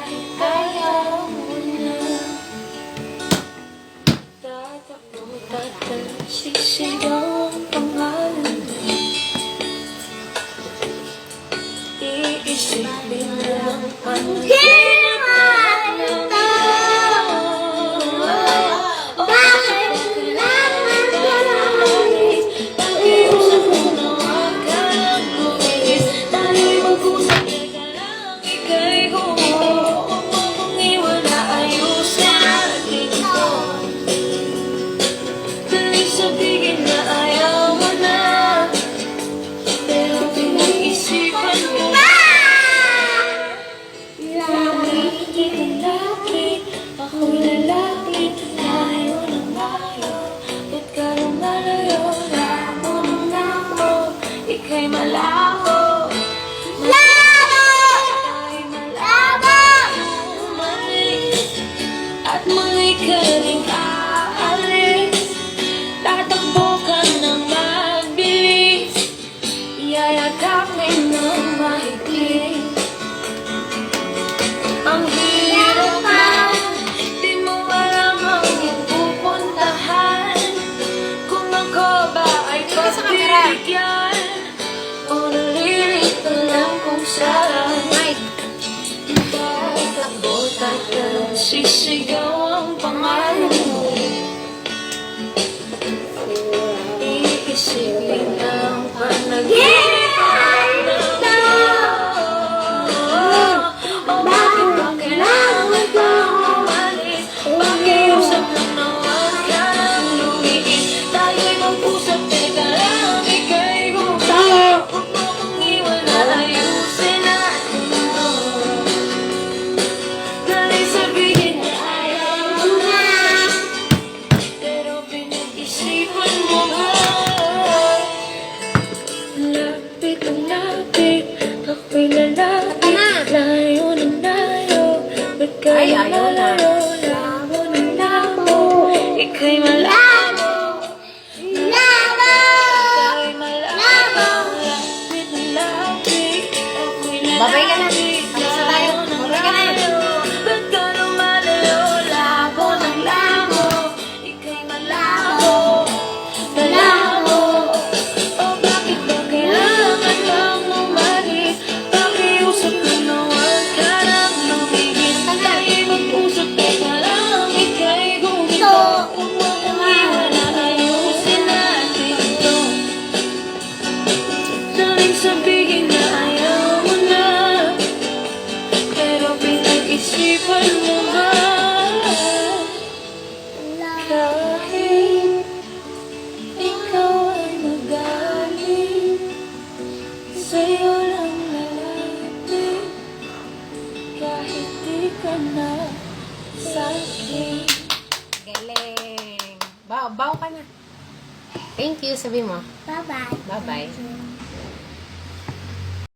kahit ayaw mo na. Tatakbo, sisigaw ang pangalan mo. Iisipin lang ang ika'y malabo. Ika'y malabo. Umalis at muli ka rin aalis. Tatakbo ka ng mabilis, yayakapin ng mahigpit. Ang hirap na, di mo alam ang iyong pupuntahan. Kung ako ba ay pagbibigyan o nalilito lang kung saan. Tatakbo, tatakbo, sisigaw ang pangalan mo. Iisipin ang panaginip na o bakit ba kailangan kang umalis? Pakiusap lang na huwag ka nang lumiis. Tayo'y mag-usap, teka lang, ika'y gumawa. Huwag mo kong iwan na ayusin natin ito. Dahil sabihin na ayaw mo na, pero pinag-isipan mo ba? Lapit ang lapit, ako'y lalapit. Layo ng layo, ba't kayo malayo? Labo ng labo, ika'y malabo. Ika'y malabo, lapit ng lapit, ako'y Babay ka na. lalapit. Tapos na tayo. Layo ng Babay ka na. layo, ba't kayo malayo? Labo ng labo, ika'y malabo. Malabo, o bakit ba kailangan kang umalis? Pakiusap ko na huwag ka nang lumihis. Tayo'y mag-usap, teka lang, ika'y guminto. Huwag mo kong iwan na ayusin natin ito. Daling sabihin na ayaw mo na, pero pinag-isipan mo ba? Kahit ikaw ay magaling, sa'yo lang lalapit. Kahit di ka na sa'kin. Galing. Baw ka na. Thank you, sabi mo. Bye-bye. Bye-bye.